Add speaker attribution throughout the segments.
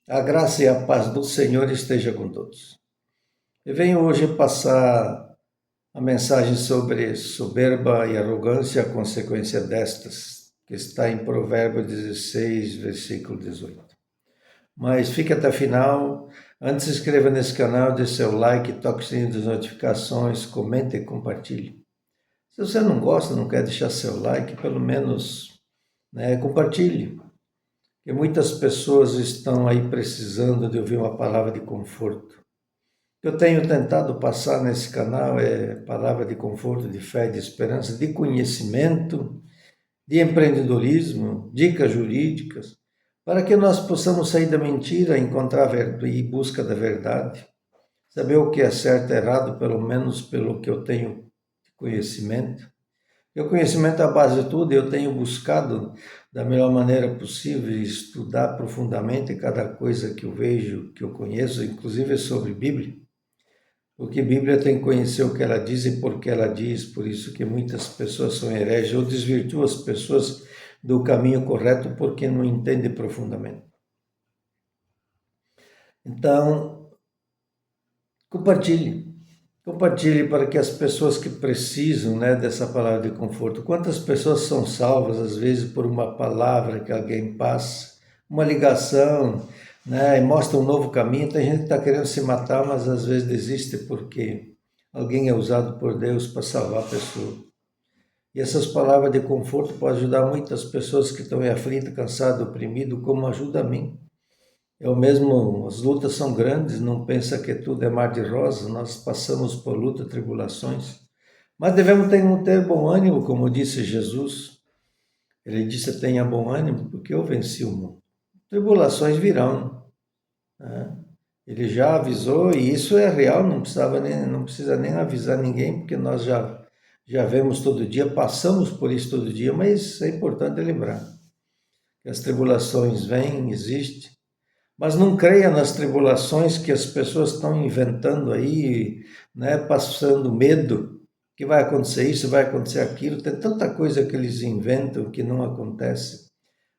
Speaker 1: A graça e a paz do Senhor esteja com todos. Eu venho hoje passar a mensagem sobre soberba e arrogância, a consequência destas, que está em Provérbios 16, versículo 18. Mas fique até o final. Antes, se inscreva nesse canal, dê seu like, toque o sininho das notificações, comente e compartilhe. Se você não gosta, não quer deixar seu like, pelo menos compartilhe. Porque muitas pessoas estão aí precisando de ouvir uma palavra de conforto. O que eu tenho tentado passar nesse canal é palavra de conforto, de fé, de esperança, de conhecimento, de empreendedorismo, dicas jurídicas, para que nós possamos sair da mentira, encontrar e busca da verdade, saber o que é certo e errado, pelo menos pelo que eu tenho de conhecimento. O conhecimento é a base de tudo, eu tenho buscado da melhor maneira possível estudar profundamente cada coisa que eu vejo, que eu conheço, inclusive sobre Bíblia, porque Bíblia tem que conhecer o que ela diz e por que ela diz, por isso que muitas pessoas são hereges ou desvirtuam as pessoas do caminho correto porque não entendem profundamente. Então, compartilhe para que as pessoas que precisam dessa palavra de conforto. Quantas pessoas são salvas, às vezes, por uma palavra que alguém passa, uma ligação, e mostra um novo caminho. Tem gente que está querendo se matar, mas às vezes desiste porque alguém é usado por Deus para salvar a pessoa. E essas palavras de conforto podem ajudar muitas pessoas que estão aflitas, cansadas, oprimidas, como ajuda a mim. Eu mesmo, as lutas são grandes, não pensa que tudo é mar de rosa, nós passamos por luta, tribulações, mas devemos ter bom ânimo, como disse Jesus. Ele disse, tenha bom ânimo, porque eu venci o mundo. Tribulações virão, Ele já avisou, e isso é real, não precisa nem avisar ninguém, porque nós já vemos todo dia, passamos por isso todo dia, mas é importante lembrar que as tribulações vêm, existem. Mas não creia nas tribulações que as pessoas estão inventando aí, passando medo, que vai acontecer isso, vai acontecer aquilo. Tem tanta coisa que eles inventam que não acontece.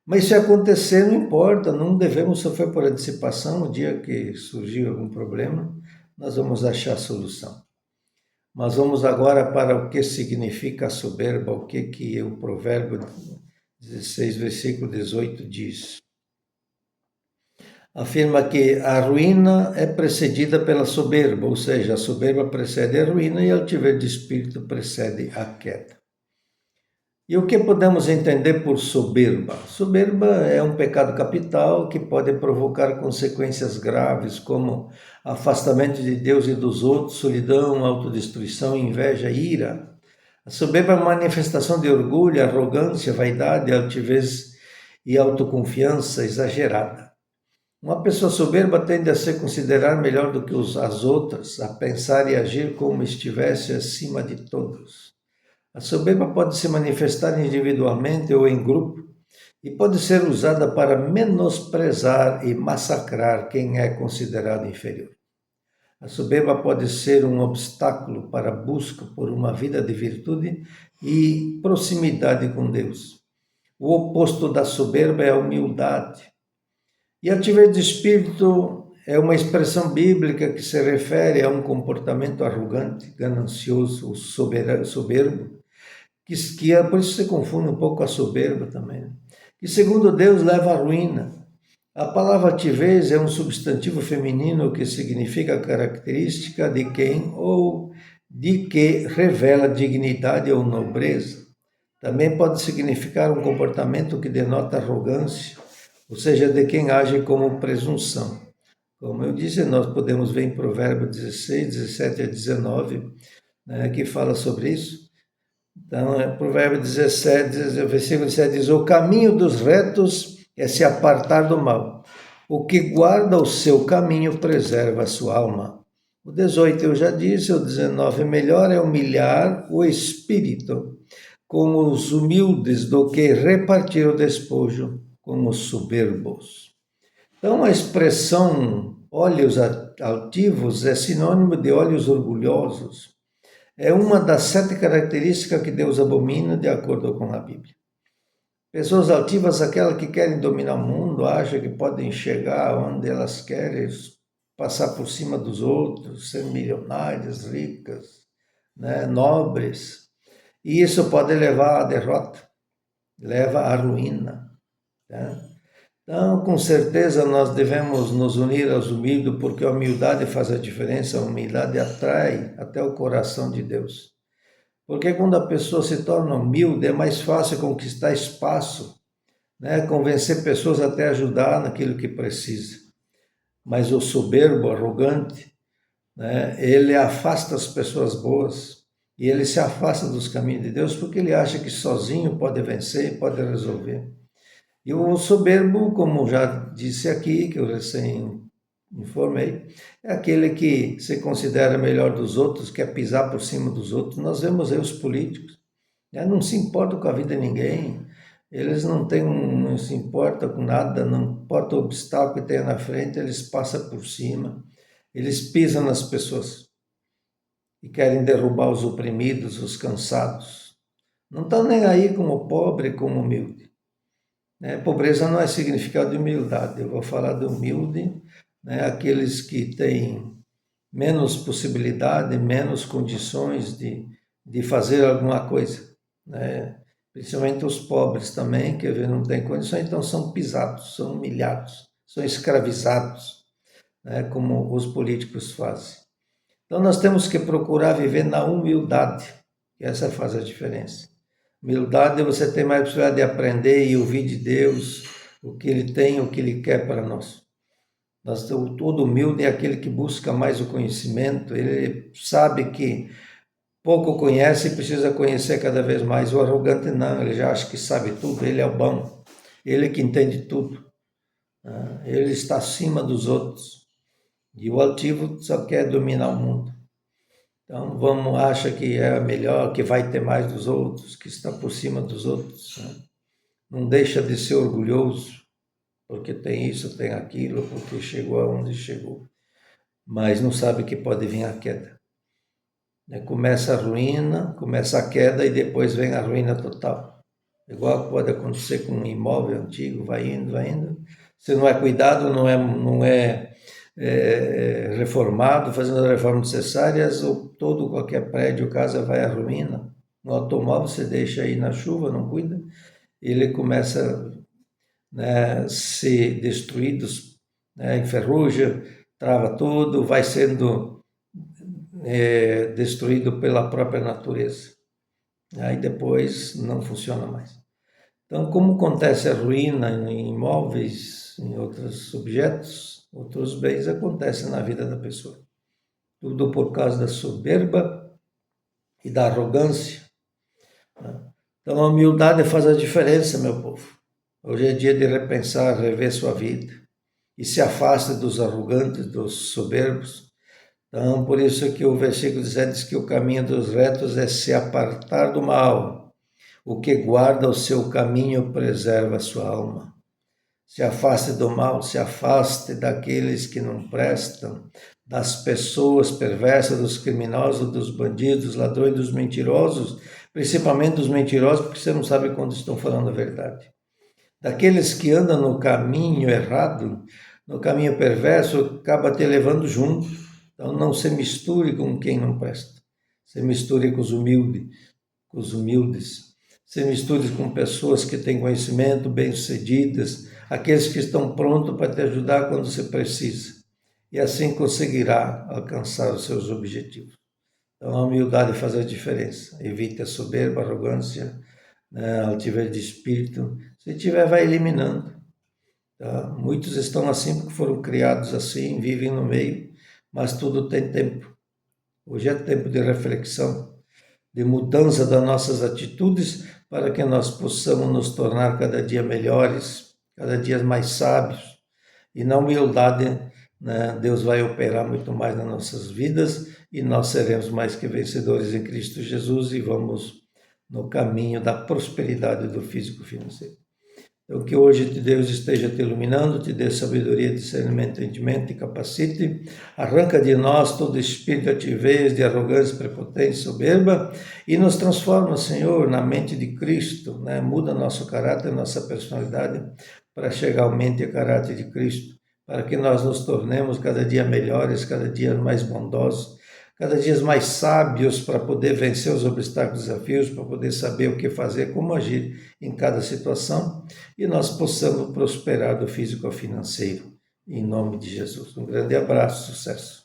Speaker 1: Mas se acontecer, não importa, não devemos sofrer por antecipação. O dia que surgir algum problema, nós vamos achar a solução. Mas vamos agora para o que significa a soberba, o que o Provérbio 16, versículo 18 diz. Afirma que a ruína é precedida pela soberba, ou seja, a soberba precede a ruína e a altivez de espírito precede a queda. E o que podemos entender por soberba? Soberba é um pecado capital que pode provocar consequências graves, como afastamento de Deus e dos outros, solidão, autodestruição, inveja, ira. A soberba é uma manifestação de orgulho, arrogância, vaidade, altivez e autoconfiança exagerada. Uma pessoa soberba tende a se considerar melhor do que as outras, a pensar e agir como estivesse acima de todos. A soberba pode se manifestar individualmente ou em grupo e pode ser usada para menosprezar e massacrar quem é considerado inferior. A soberba pode ser um obstáculo para a busca por uma vida de virtude e proximidade com Deus. O oposto da soberba é a humildade. E altivez de espírito é uma expressão bíblica que se refere a um comportamento arrogante, ganancioso, soberbo, que é por isso se confunde um pouco com a soberba também, que segundo Deus leva à ruína. A palavra altivez é um substantivo feminino que significa característica de quem ou de que revela dignidade ou nobreza. Também pode significar um comportamento que denota arrogância, ou seja, de quem age como presunção. Como eu disse, nós podemos ver em Provérbios 16, 17 a 19, que fala sobre isso. Então, Provérbios 17, versículo 17 diz, o caminho dos retos é se apartar do mal. O que guarda o seu caminho preserva a sua alma. O 18 eu já disse, o 19, melhor é humilhar o espírito com os humildes do que repartir o despojo com os soberbos. Então, a expressão olhos altivos é sinônimo de olhos orgulhosos. É uma das 7 características que Deus abomina de acordo com a Bíblia. Pessoas altivas, aquelas que querem dominar o mundo, acham que podem chegar onde elas querem, passar por cima dos outros, ser milionárias, ricas, né, nobres. E isso pode levar à derrota, leva à ruína. Tá? Então, com certeza, nós devemos nos unir aos humildes, porque a humildade faz a diferença, a humildade atrai até o coração de Deus. Porque quando a pessoa se torna humilde, é mais fácil conquistar espaço, né? Convencer pessoas até ajudar naquilo que precisa. Mas o soberbo, arrogante, né? Ele afasta as pessoas boas e ele se afasta dos caminhos de Deus porque ele acha que sozinho pode vencer, pode resolver. E o soberbo, como já disse aqui, que eu recém informei, é aquele que se considera melhor dos outros, quer pisar por cima dos outros. Nós vemos aí os políticos, né? Não se importam com a vida de ninguém, eles não se importam com nada, não importa o obstáculo que tenha na frente, eles passam por cima, eles pisam nas pessoas e querem derrubar os oprimidos, os cansados. Não estão nem aí com o pobre, com o humilde. Né? Pobreza não é significado de humildade. Eu vou falar de humilde, né? Aqueles que têm menos possibilidade, menos condições de fazer alguma coisa. Né? Principalmente os pobres também, que não têm condições, então são pisados, são humilhados, são escravizados, né? Como os políticos fazem. Então nós temos que procurar viver na humildade, que essa faz a diferença. Humildade, você tem mais possibilidade de aprender e ouvir de Deus o que Ele tem, o que Ele quer para nós. Todo humilde é aquele que busca mais o conhecimento, ele sabe que pouco conhece e precisa conhecer cada vez mais. O arrogante não, ele já acha que sabe tudo, ele é o bom, ele que entende tudo. Ele está acima dos outros. E o altivo só quer dominar o mundo. Então, acha que é melhor, que vai ter mais dos outros, que está por cima dos outros. Né? Não deixa de ser orgulhoso, porque tem isso, tem aquilo, porque chegou aonde chegou. Mas não sabe que pode vir a queda. Começa a ruína, começa a queda e depois vem a ruína total. Igual pode acontecer com um imóvel antigo, vai indo, vai indo. Se não é cuidado, não é reformado, fazendo as reformas necessárias, qualquer prédio, casa vai à ruína. No automóvel você deixa aí na chuva, não cuida, ele começa, né, ser destruído, né, enferruja, trava tudo, vai sendo destruído pela própria natureza. Aí depois não funciona mais. Então, como acontece a ruína em imóveis, em outros objetos, outros bens, acontece na vida da pessoa. Tudo por causa da soberba e da arrogância. Então, a humildade faz a diferença, meu povo. Hoje é dia de repensar, rever sua vida. E se afaste dos arrogantes, dos soberbos. Então, por isso que o versículo 17 diz que o caminho dos retos é se apartar do mal. O que guarda o seu caminho preserva a sua alma. Se afaste do mal, se afaste daqueles que não prestam, das pessoas perversas, dos criminosos, dos bandidos, dos ladrões, dos mentirosos, principalmente dos mentirosos, porque você não sabe quando estão falando a verdade. Daqueles que andam no caminho errado, no caminho perverso, acaba te levando junto. Então não se misture com quem não presta. Se misture com os humildes. Se misture com pessoas que têm conhecimento, bem-sucedidas, aqueles que estão prontos para te ajudar quando você precisa. E assim conseguirá alcançar os seus objetivos. Então a humildade faz a diferença. Evite a soberba, a arrogância, né, altivez de espírito. Se tiver, vai eliminando. Tá? Muitos estão assim porque foram criados assim, vivem no meio, mas tudo tem tempo. Hoje é tempo de reflexão, de mudança das nossas atitudes para que nós possamos nos tornar cada dia melhores, cada dia mais sábios. E na humildade, né, Deus vai operar muito mais nas nossas vidas e nós seremos mais que vencedores em Cristo Jesus e vamos no caminho da prosperidade do físico financeiro. Então, que hoje Deus esteja te iluminando, te dê sabedoria, discernimento, entendimento, te capacite, arranca de nós todo espírito altivez, de arrogância, prepotência, soberba, e nos transforma, Senhor, na mente de Cristo, né? Muda nosso caráter, nossa personalidade, para chegar ao mente e caráter de Cristo, para que nós nos tornemos cada dia melhores, cada dia mais bondosos, cada dia mais sábios para poder vencer os obstáculos e desafios, para poder saber o que fazer, como agir em cada situação, e nós possamos prosperar do físico ao financeiro. Em nome de Jesus. Um grande abraço, sucesso.